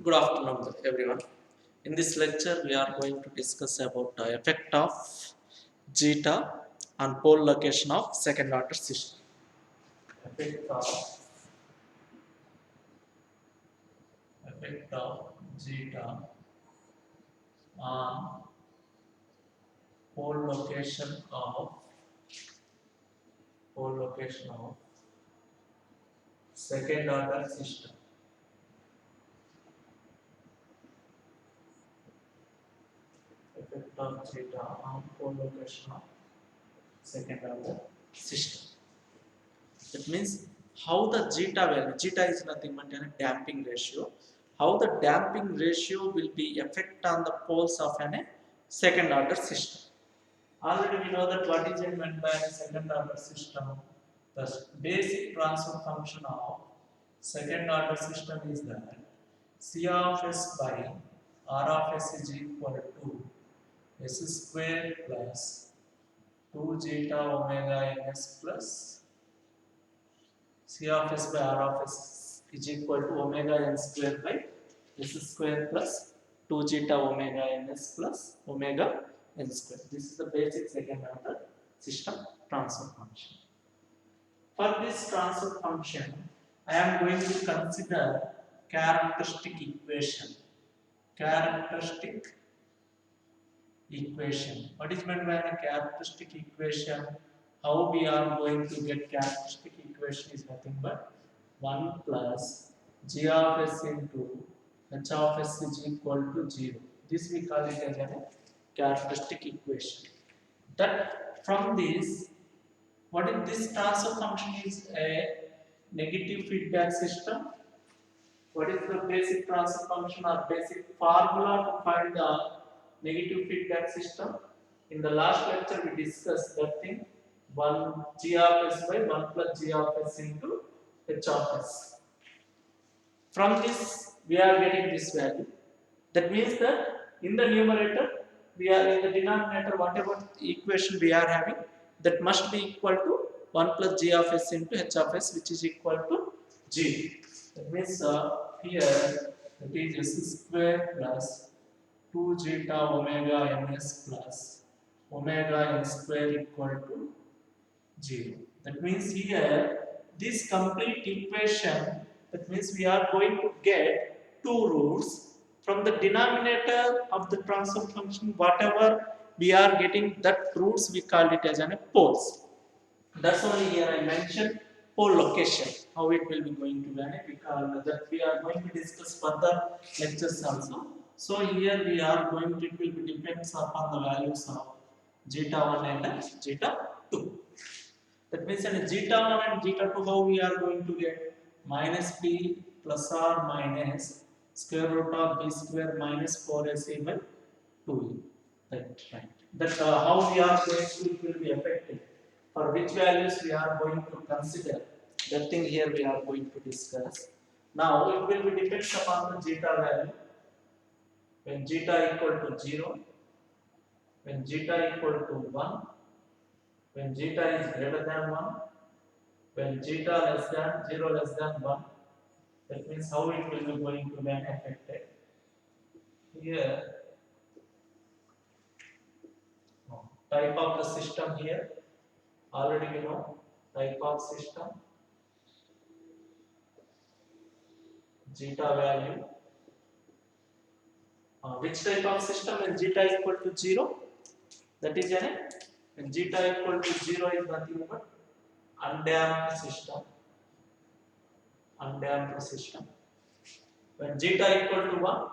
Good afternoon, everyone. In this lecture, we are going to discuss about the effect of zeta on pole location of second order system. Effect of zeta on pole location of second order system. Effect of zeta on pole location of second order system. That means how the zeta value, zeta is nothing but a damping ratio. How the damping ratio will be effect on the poles of a second order system. Already we know that what is meant by a second order system. The basic transfer function of second order system is that C of s by R of s is equal to s square plus 2 zeta omega ns plus C of s by R of s is equal to omega n square by s square plus 2 zeta omega ns plus omega n square. This is the basic second order system transfer function. For this transfer function, I am going to consider characteristic equation. Characteristic equation. What is meant by a characteristic equation? How we are going to get characteristic equation is nothing but 1 plus g of s into h of s is equal to 0. This we call it as a characteristic equation. That from this, what is this transfer function is a negative feedback system. What is the basic transfer function or basic formula to find the negative feedback system? In the last lecture, we discussed that thing 1 g of s by 1 plus g of s into h of s. From this, we are getting this value. That means that in the numerator, we are in the denominator, whatever equation we are having, that must be equal to 1 plus g of s into h of s, which is equal to g. That means here that is s square plus 2 zeta omega ns plus omega n square equal to 0. That means here this complete equation, that means we are going to get two roots from the denominator of the transfer function. Whatever we are getting that roots, we call it as a poles. That's only here I mentioned pole location, how it will be going to be, because that we are going to discuss further lectures also. So here we are going to, it will be depends upon the values of zeta 1 and zeta 2. That means in zeta 1 and zeta 2, how we are going to get minus b plus or minus square root of b square minus 4ac by 2e. That's right. That how we are going to, it will be affected. For which values we are going to consider, that thing here we are going to discuss. Now it will be depends upon the zeta value. When zeta equal to 0, when zeta equal to 1, when zeta is greater than 1, when zeta less than 0 less than 1, that means how it will be going to be affected. Here, type of the system here, already we know type of system, zeta value. Which type of system when zeta equal to 0? That is when zeta equal to 0 is nothing but undamped system. Undamped system. When zeta equal to 1,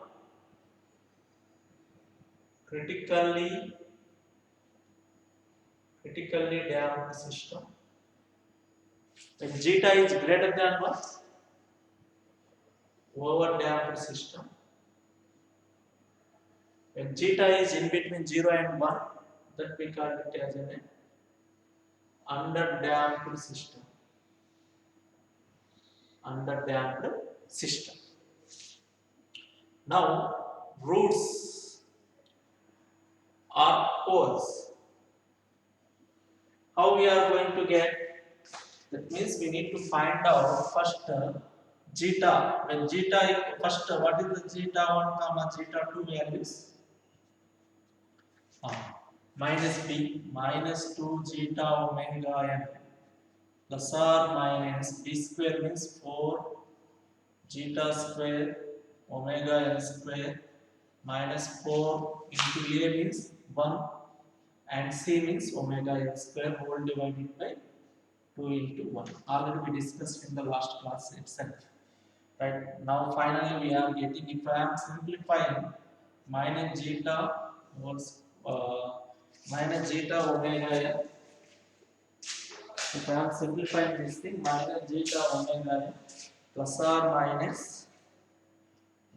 critically damped system. When zeta is greater than 1, over damped system. When zeta is in between 0 and 1, that we call it as an underdamped system. Underdamped system. Now, roots are poles. How we are going to get? That means we need to find out first zeta, when zeta first, what is the zeta 1 comma zeta 2 values? Minus b minus 2 zeta omega n plus or minus b square means 4 zeta square omega n square minus 4 into a means 1 and c means omega n square whole divided by 2 into 1. Already we discussed in the last class itself. Right now, finally, we are getting, if I am simplifying minus zeta was minus zeta omega n. If I am simplifying this thing, minus zeta omega n plus or minus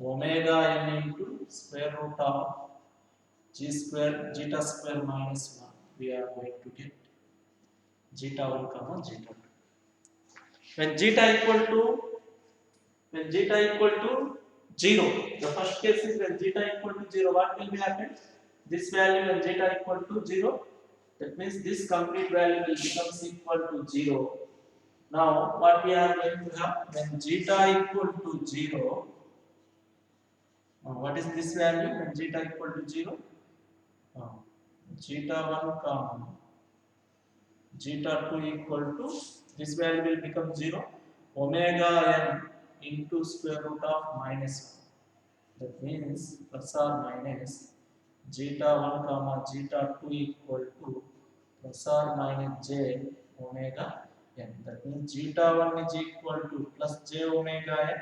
omega n into square root of g square zeta square minus 1. We are going to get zeta 1 comma zeta 2. When zeta equal to 0, the first case is when zeta equal to 0, what will be happen? This value when zeta equal to 0, that means this complete value will become equal to 0. Now what we are going to have when zeta equal to 0, what is this value when zeta equal to 0? Zeta 1 comma zeta 2 equal to, this value will become 0, omega n into square root of minus 1. That means plus or minus zeta 1 comma zeta 2 equal to plus or minus j omega n. That means zeta 1 is equal to plus j omega n,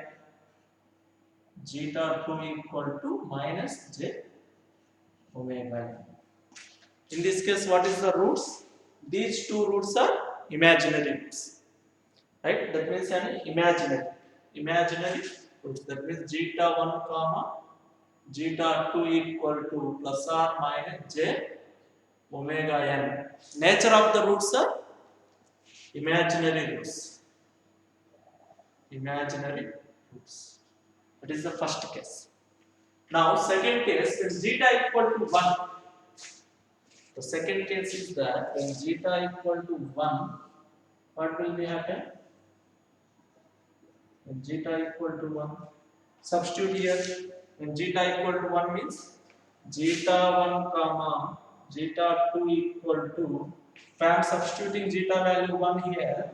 zeta 2 equal to minus j omega n. In this case, what is the roots? These two roots are imaginary roots. Right? That means an imaginary roots. That means zeta 1 comma zeta 2 equal to plus or minus j omega n. Nature of the roots are imaginary roots. Imaginary roots. That is the first case. Now, second case, when zeta equal to 1. The second case is that when zeta equal to 1, what will be happen? When zeta equal to 1, substitute here. When zeta equal to 1 means zeta 1 comma zeta 2 equal to, if I am substituting zeta value 1 here,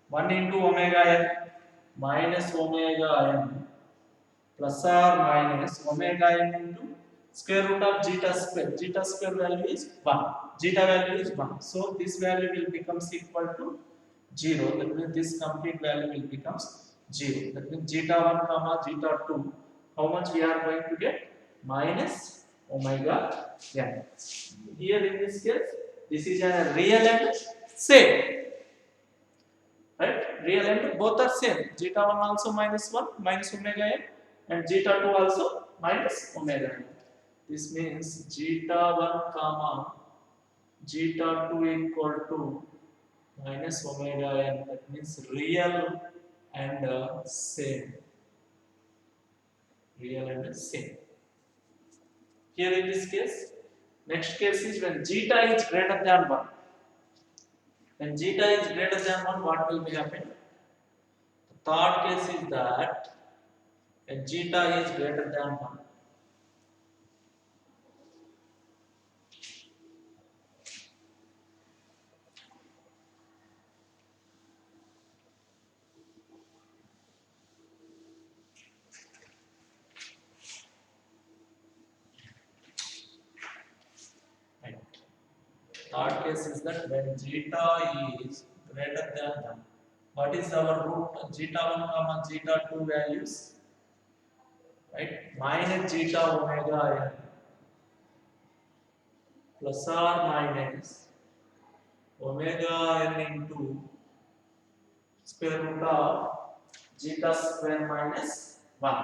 1 into omega n minus omega n plus or minus omega n into square root of zeta square. Zeta square value is 1. Zeta value is 1. So this value will become equal to 0. That means this complete value will become 0. That means zeta 1 comma zeta 2. How much we are going to get? Minus omega n. Here in this case, this is a real and same. Right? Real and both are same. Zeta 1 also minus 1 minus omega n, and zeta 2 also minus omega n. This means zeta 1 comma zeta 2 equal to minus omega n. That means real and same. Real and same. Here in this case, next case is when zeta is greater than 1. When zeta is greater than 1, what will be happening? The third case is that when zeta is greater than 1. Third case is that when zeta is greater than 1, what is our root? Zeta 1 comma zeta 2 values, right? Minus zeta omega n plus or minus omega n into square root of zeta square minus 1.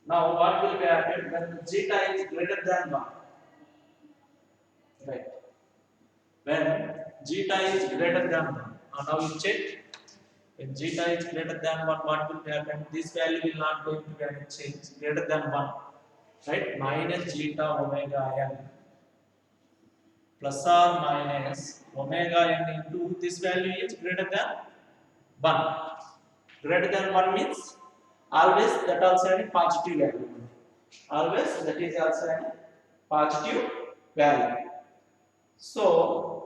Now what will be happen when zeta is greater than 1? Right. When zeta is greater than 1. Now you check. When zeta is greater than 1, what will happen? This value will not going to be any change. Greater than 1. Right? Minus zeta omega n plus or minus omega n into this value is greater than 1. Greater than 1 means always that also any positive value. Always that is also any positive value. So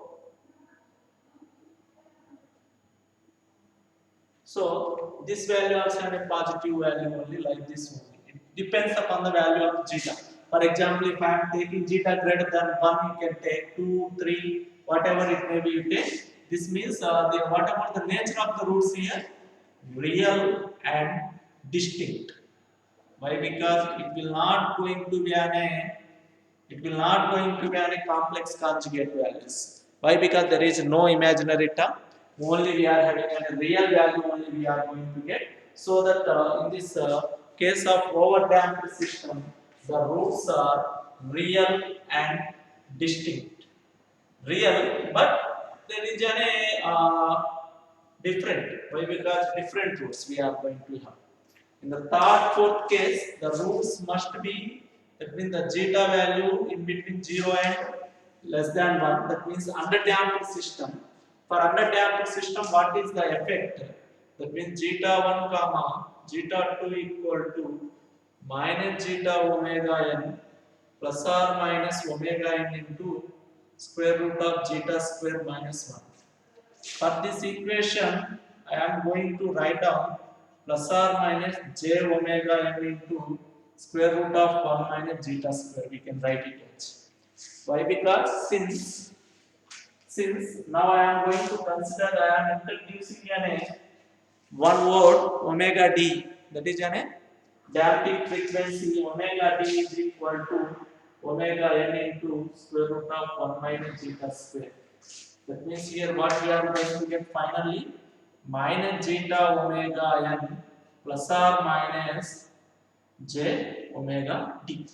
this value also have a positive value only like this only. It depends upon the value of zeta. For example, if I am taking zeta greater than 1, you can take 2, 3, whatever it may be you take. This means whatever the nature of the roots here, real and distinct. Why? Because it will not going to be any complex conjugate values. Why? Because there is no imaginary term. Only we are having a real value. Only we are going to get. So that in this case of overdamped system, the roots are real and distinct. Real, but there is different. Why? Because different roots we are going to have. In the third, fourth case, the roots must be, that means the zeta value in between 0 and less than 1. That means underdamped system. For underdamped system, what is the effect? That means zeta 1 comma zeta 2 equal to minus zeta omega n plus or minus omega n into square root of zeta square minus 1. For this equation, I am going to write down plus or minus j omega n into square root of 1 minus zeta square. We can write it as. Why? Because since now I am going to consider I am introducing one word omega d, that is damping frequency omega d is equal to omega n into square root of 1 minus zeta square. That means here what we are going to get finally minus zeta omega n plus or minus j omega d.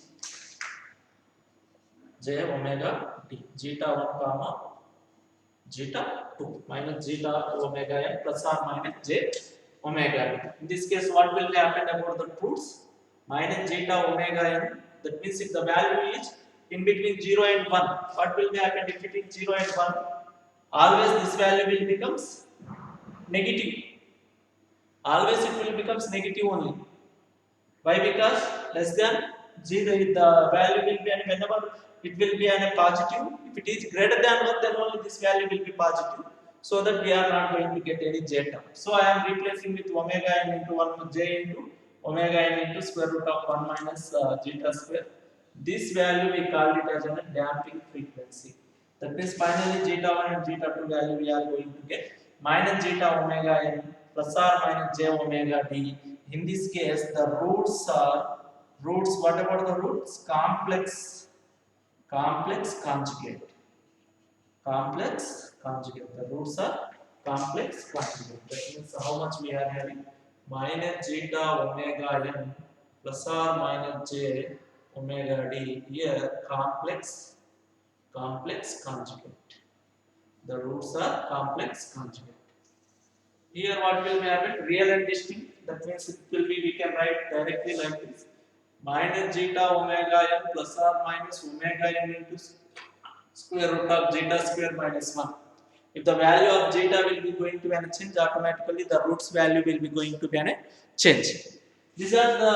J omega d. Zeta 1 comma zeta 2 minus zeta omega n plus or minus j omega d. In this case, what will happen about the roots? Minus zeta omega n. That means if the value is in between 0 and 1, what will happen if it is 0 and 1? Always this value will becomes negative. Always it will becomes negative only. Why? Because less than 0, the value will be, and whenever it will be a positive. If it is greater than 1, then only this value will be positive. So that we are not going to get any j term. So I am replacing with omega n into 1 j into omega n into square root of 1 minus zeta square. This value we call it as a damping frequency. That means finally zeta 1 and zeta 2 value we are going to get minus zeta omega n plus or minus j omega d. In this case, the roots are What about the roots? Complex conjugate. Complex conjugate. The roots are complex conjugate. That means how much we are having? Minus zeta omega n plus or minus j omega d. Here complex conjugate. The roots are complex conjugate. Here what will happen? Real and distinct. That means it will be, we can write directly like this. Minus zeta omega n plus or minus omega n into square root of zeta square minus 1. If the value of zeta will be going to be a change, automatically the roots value will be going to be a change. These are the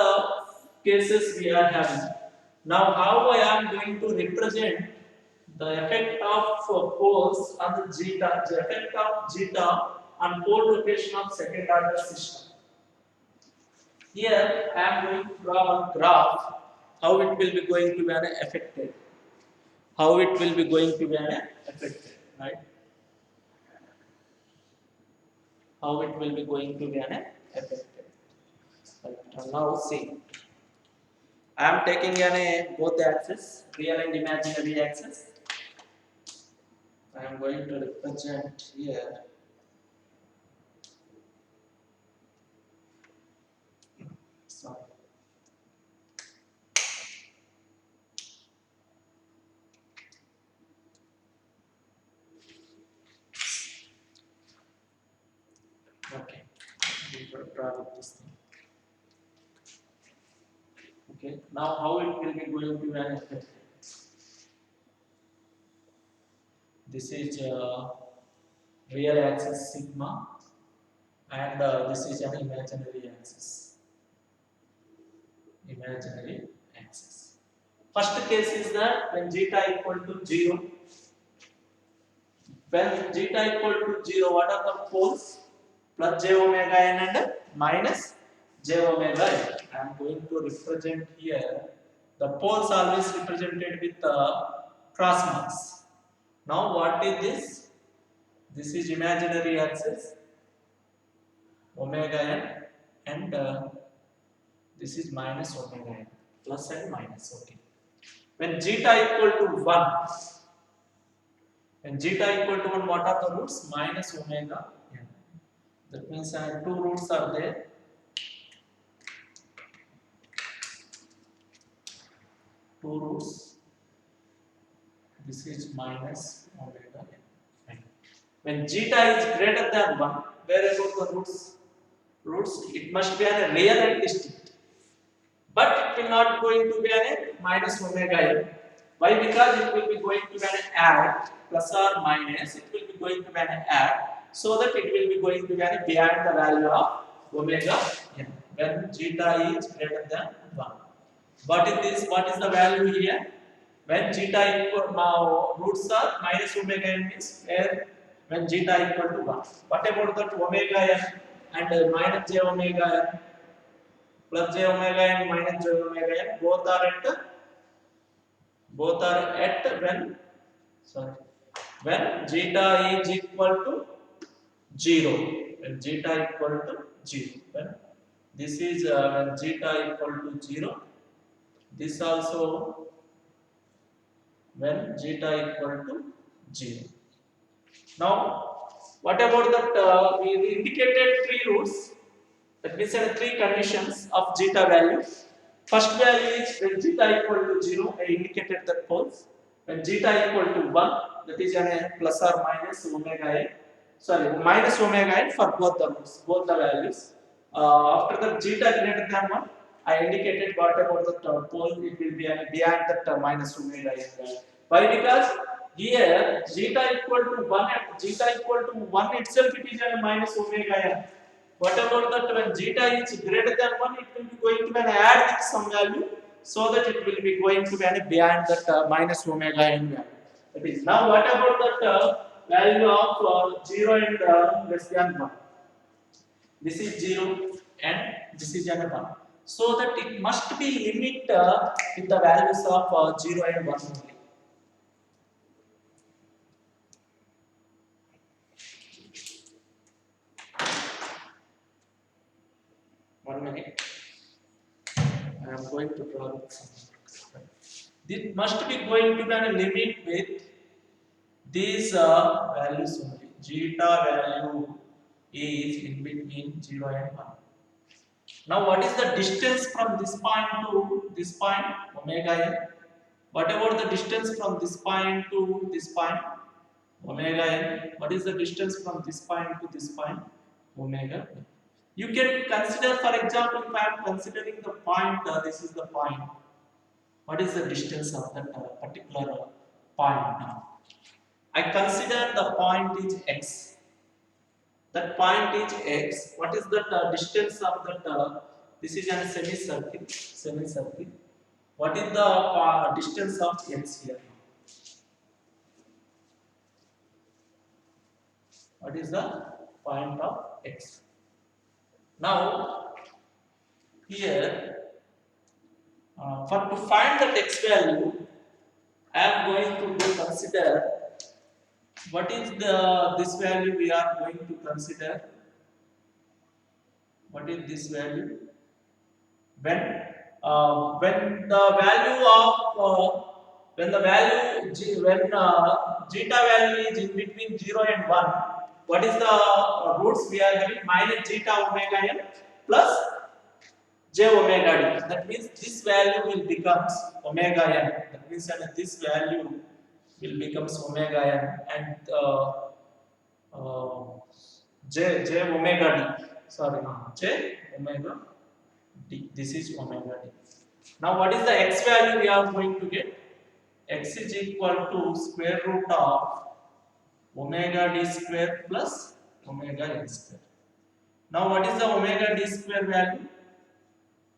cases we are having. Now how I am going to represent the effect of poles on the effect of zeta on pole location of second order system. Here I am going to draw one graph how it will be going to be affected. How it will be going to be affected, right? How it will be going to be affected. Right. Now see, I am taking both axes, real and imaginary axis. I am going to represent here. Sorry. Okay, we will draw with this thing. Okay, now how it will be going to be affected? This is real axis sigma. and this is an imaginary axis. Imaginary axis. First case is that when zeta equal to 0. When zeta equal to 0, what are the poles? Plus j omega n and minus j omega n. I am going to represent here. The poles always represented with cross marks. Now what is this? This is imaginary axis omega n, and this is minus omega n, plus and minus. Okay. When zeta equal to 1, when zeta equal to 1, what are the roots? Minus omega n. That means two roots are there. Two roots. This is minus omega n. When zeta is greater than 1, where about the roots? Roots, it must be a real and distinct. But it will not going to be a minus omega n. Why? Because it will be going to be an add, plus or minus, it will be going to be an add, so that it will be going to be beyond the value of omega n when zeta is greater than 1. What is this? What is the value here? When zeta equal, now roots are minus omega n is where when zeta equal to 1. What about that omega n and minus j omega n? Plus j omega n minus j omega n both are at when zeta is equal to 0. When zeta equal to 0, when this is when zeta equal to 0, this also when zeta equal to 0. Now what about that we indicated three roots. That means there are three conditions of zeta value. First value is when zeta equal to 0, I indicated that poles. When zeta equal to 1, that is a plus or minus omega n. Sorry, minus omega n for both the roots, both the values. After the zeta greater than 1, I indicated what about the pole, it will be beyond that minus omega n. Why? Because here zeta equal to 1 and zeta equal to 1 itself, it is a minus omega n. What about that when zeta is greater than 1, it will be going to be an add with some value, so that it will be going to be an beyond that minus omega n value. That is, now what about that value of 0 and less than 1? This is 0 and this is 1. So that it must be limit with the values of 0 and 1 only. One minute. I am going to draw some. This must be going to be a limit with these values only. Zeta value is in between 0 and 1. Now what is the distance from this point to this point? Omega n. What about the distance from this point to this point? Omega n. What is the distance from this point to this point? Omega n. You can consider, for example, if I am considering the point, this is the point. What is the distance of that particular point now? I consider the point is x. That point is x. What is the distance of that? This is a semicircle. Semicircle. What is the distance of x here? What is the point of x? Now here. For to find the x value, I am going to consider what is this value we are going to consider. What is this value? When the value of when zeta value is in between 0 and 1, what is the roots we are having? Minus zeta omega n plus j omega d. That means this value will becomes omega n. That means this value will becomes omega n and j omega d. Sorry, j omega d. This is omega d. Now what is the x value we are going to get? X is equal to square root of omega d square plus omega n square. Now what is the omega d square value?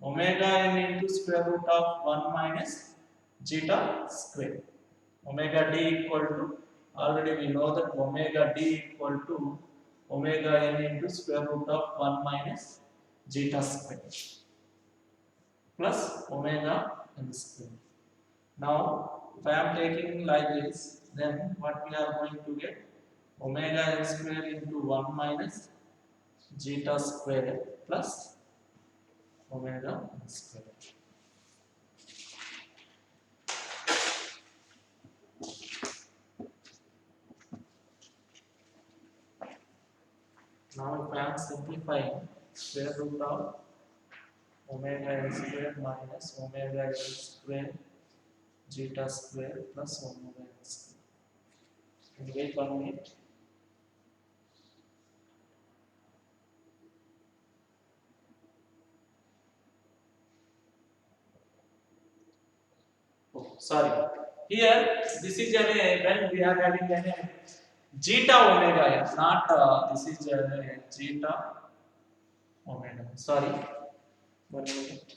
Omega n into square root of 1 minus zeta square. Omega d equal to, already we know that omega d equal to omega n into square root of 1 minus zeta square plus omega n square. Now, if I am taking like this, then what we are going to get? Omega n square into 1 minus zeta square plus omega n square. Now, if I am simplifying, square root of omega n square minus omega n square zeta square plus omega n square. Can you wait 1 minute? Oh, sorry. Here, this is when we are having a zeta omega n, not this is a zeta omega. Sorry. 1 minute.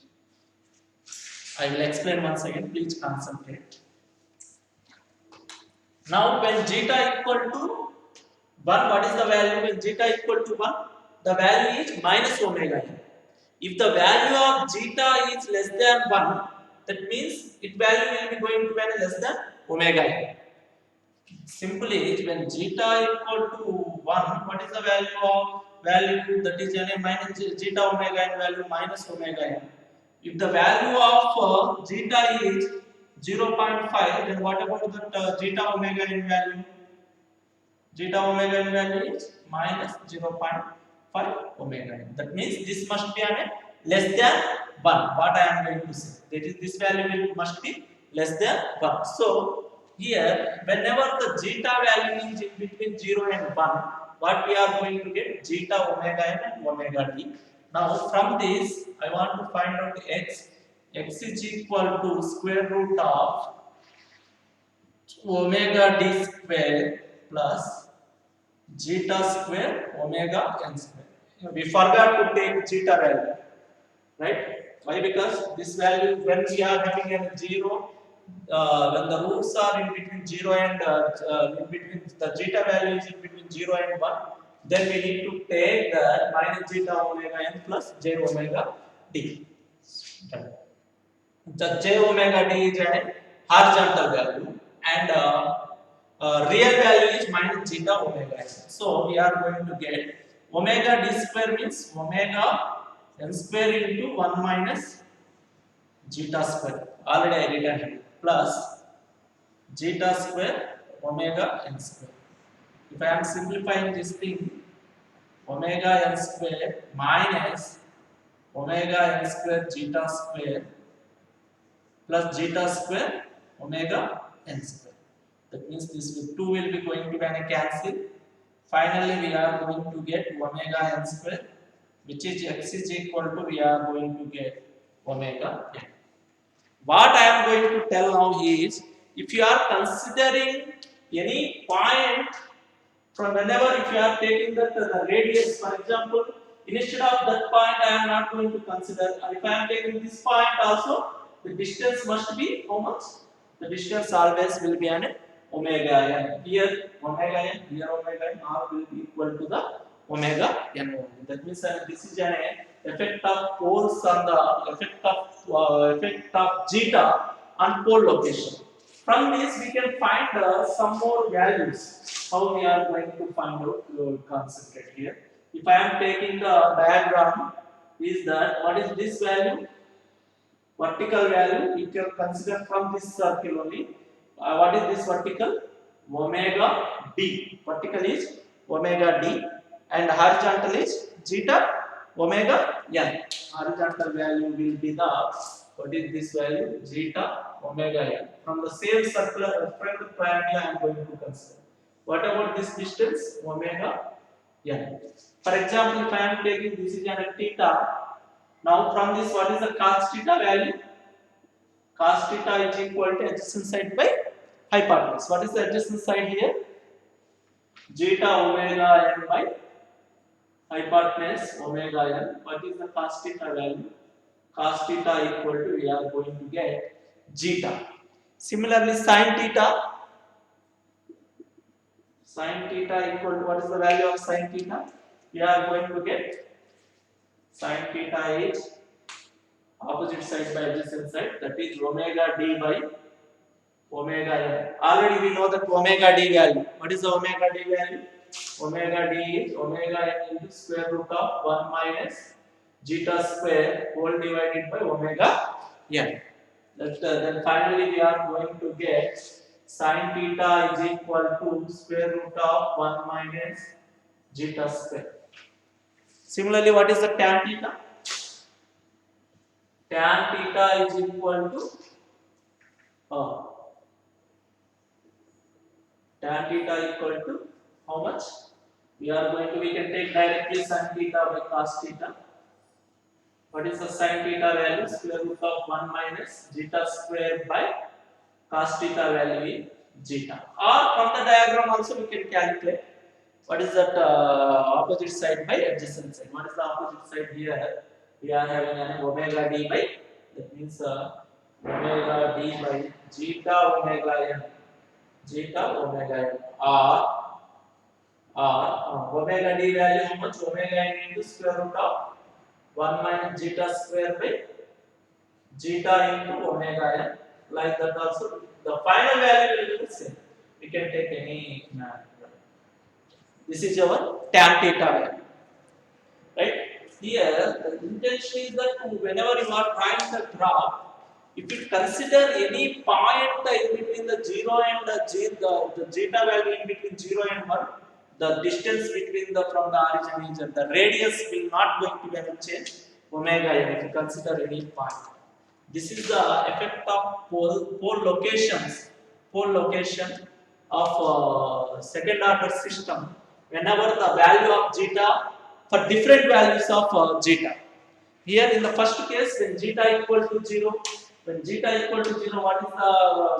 I will explain once again. Please concentrate. Now, when zeta equal to 1, what is the value when zeta equal to 1? The value is minus omega n. If the value of zeta is less than 1, that means its value will be going to be less than omega n. Simply, when zeta equal to 1, what is the value that is minus zeta omega n value minus omega n. If the value of zeta is 0.5, then what about the zeta omega n value? Zeta omega n value is minus 0.5 omega n. That means this must be less than 1. What I am going to say, that is, this value must be less than 1. So here, whenever the zeta value is in between 0 and 1, what we are going to get? Zeta omega n and omega d. Now from this, I want to find out x. X is equal to square root of omega d square plus zeta square omega n square. We forgot to take zeta value, right? Why? Because this value, when we are having a 0, when the roots are in between 0 and in between the zeta value is in between 0 and 1, then we need to take the minus zeta omega n plus j omega d. The j omega d is a horizontal value and real value is minus zeta omega n. So we are going to get omega d square means omega n square into 1 minus zeta square. Already I written here plus zeta square omega n square. If I am simplifying this thing, omega n square minus omega n square zeta square plus zeta square omega n square. That means this 2 will be going to be cancel. Finally, we are going to get omega n square, which is x is equal to, we are going to get omega n. What I am going to tell now is, if you are considering any point from whenever, if you are taking the radius, for example, instead of that point I am not going to consider. If I am taking this point also, the distance must be how much? The distance always will be an omega n. Here omega n, here omega n, all will be equal to the omega n only. That means this is an effect of poles on the effect of zeta on pole location. From this we can find some more values. How we are going to find out? Concentrate here. If I am taking the diagram, is that what is this value? Vertical value. You can consider from this circle only. What is this vertical? Omega d. Vertical is omega d, and horizontal is zeta omega n. Horizontal value will be the, what is this value? Zeta omega n. From the same circular triangle I am going to consider. What about this distance? Omega n. For example, if I am taking this is an theta. Now from this, what is the cos theta value? Cos theta is equal to adjacent side by hypotenuse. What is the adjacent side here? Zeta omega n by hypotenuse omega n. What is the cos theta value? Cos theta equal to, we are going to get zeta. Similarly, sin theta equal to, what is the value of sin theta? We are going to get sin theta is opposite side by adjacent side, that is omega d by omega n. Already we know that omega d value. What is the omega d value? Omega d is omega n into square root of 1 minus zeta square whole divided by omega n. Then finally we are going to get sin theta is equal to square root of 1 minus zeta square. Similarly, what is the tan theta? Tan theta is equal to tan theta equal to how much? We can take directly sin theta by cos theta. What is the sin theta value? Square root of 1 minus zeta square by cos theta value is zeta. Or from the diagram also we can calculate what is that opposite side by adjacent side. What is the opposite side here? We are having an omega d by, that means omega d by zeta omega n. Zeta omega n, or omega d value how much? Omega n into square root of 1 minus zeta square by zeta into omega n. Like that also, the final value will be the same. We can take any this is our tan theta value, right? Here the intention is that whenever you are trying the graph, if you consider any point in between the 0 and the zeta value in between 0 and 1, the distance between the from the origin is, the radius will not going to be any change, omega n, if you consider any point. This is the effect of pole location of second order system whenever the value of zeta for different values of zeta. Here in the first case, when zeta equal to 0, what is the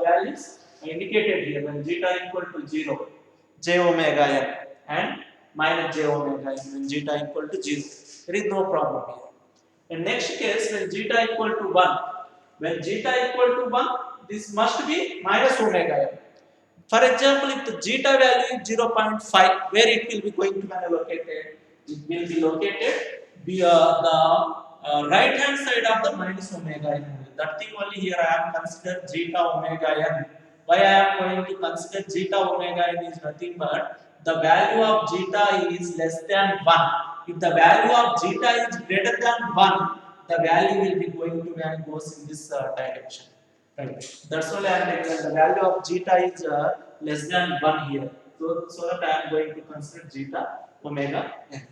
values? I indicated here. When zeta equal to 0, j omega n, and minus j omega n when zeta equal to 0. There is no problem here. In next case, when zeta equal to 1, this must be minus omega n. For example, if the zeta value is 0.5, where it will be going to be located? It will be located via the right hand side of the minus omega n. That thing only here I am consider zeta omega n. Why I am going to consider zeta omega n is nothing but the value of zeta is less than 1. If the value of zeta is greater than 1, the value will be going to be and goes in this direction. Right. That's why I am taking the value of zeta is less than 1 here. So that I am going to consider zeta omega n.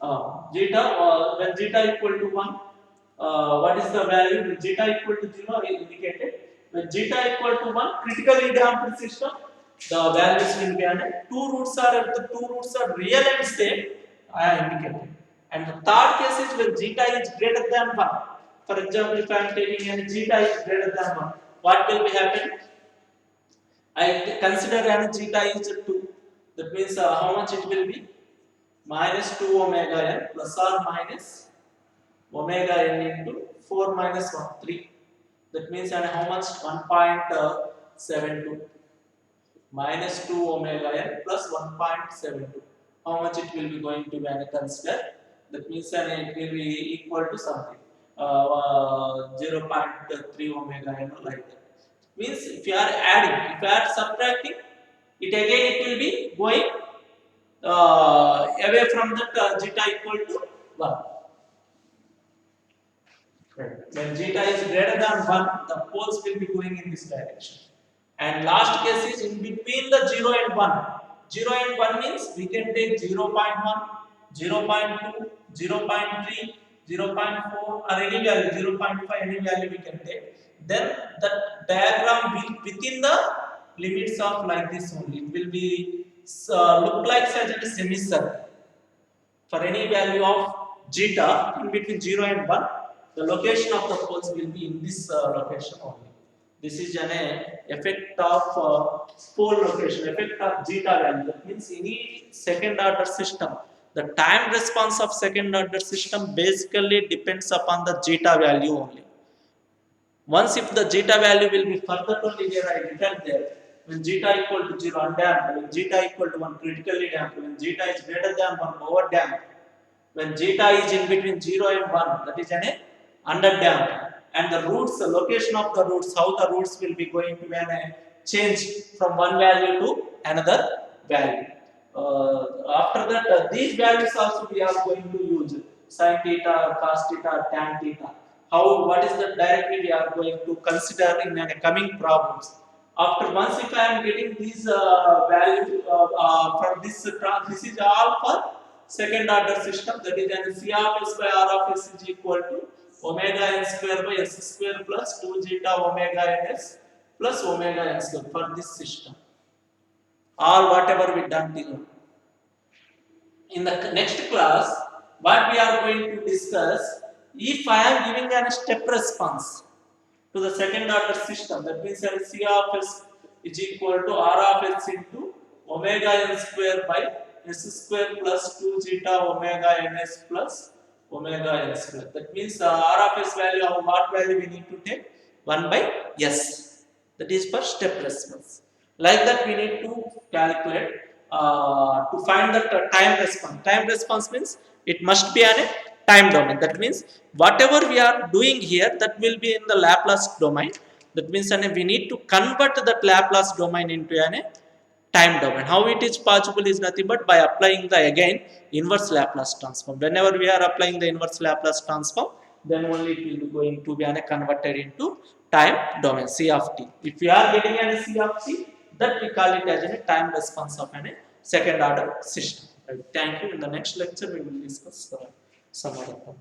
When zeta equal to 1, what is the value? When zeta equal to 0 is indicated. When zeta equal to 1, critically damped system, the values will be added. If the two roots are real and same, I have indicated. And the third case is when zeta is greater than 1. For example, if I am taking and zeta is greater than 1, what will be happen? I consider and zeta is 2. That means how much it will be? Minus 2 omega n plus or minus omega n into 4 minus 1, 3. That means and how much? 1.72 minus 2 omega n plus 1.72. How much it will be going to be consider? That means and it will be equal to something 0.3 omega n like that. Means if you are adding, if you are subtracting, it again it will be going away from that zeta equal to 1. Right. When zeta is greater than 1, the poles will be going in this direction. And last case is in between the 0 and 1. 0 and 1 means we can take 0.1, 0.2, 0.3, 0.4 or any value, 0.5, any value we can take. Then the diagram will within the limits of like this only. It will be look like such a semicircle. For any value of zeta in between 0 and 1, the location of the poles will be in this location only. This is an effect of pole location, effect of zeta value. That means any second order system, The time response of second order system basically depends upon the zeta value only. Once if the zeta value will be further only here I written there. When zeta equal to 0 undamped, when zeta equal to 1 critically damped, when zeta is greater than 1 over damped, when zeta is in between 0 and 1, that is an under damped. And the roots, the location of the roots, how the roots will be going to be change from one value to another value. After that, these values also we are going to use sin theta, cos theta, tan theta. How, what is the directly we are going to consider in the coming problems. After once if I am getting these values from this is all for second order system, that is an C of S by R of S is equal to omega n square by S square plus 2 zeta omega ns plus omega n square for this system. Or whatever we done till now. In the next class, what we are going to discuss, if I am giving a step response to the second order system, that means that C of S is equal to R of S into omega n square by S square plus 2 zeta omega ns plus omega n square. That means R of S value of what value we need to take? 1 by S. That is for step response. Like that we need to calculate to find the time response. Time response means it must be a time domain. That means whatever we are doing here, that will be in the Laplace domain. That means we need to convert that Laplace domain into a time domain. How it is possible is nothing but by applying the again inverse Laplace transform. Whenever we are applying the inverse Laplace transform, then only it will be going to be converted into time domain C of t. If we are getting a C of t, that we call it as a time response of a second order system. Right. Thank you. In the next lecture, we will discuss some other problem.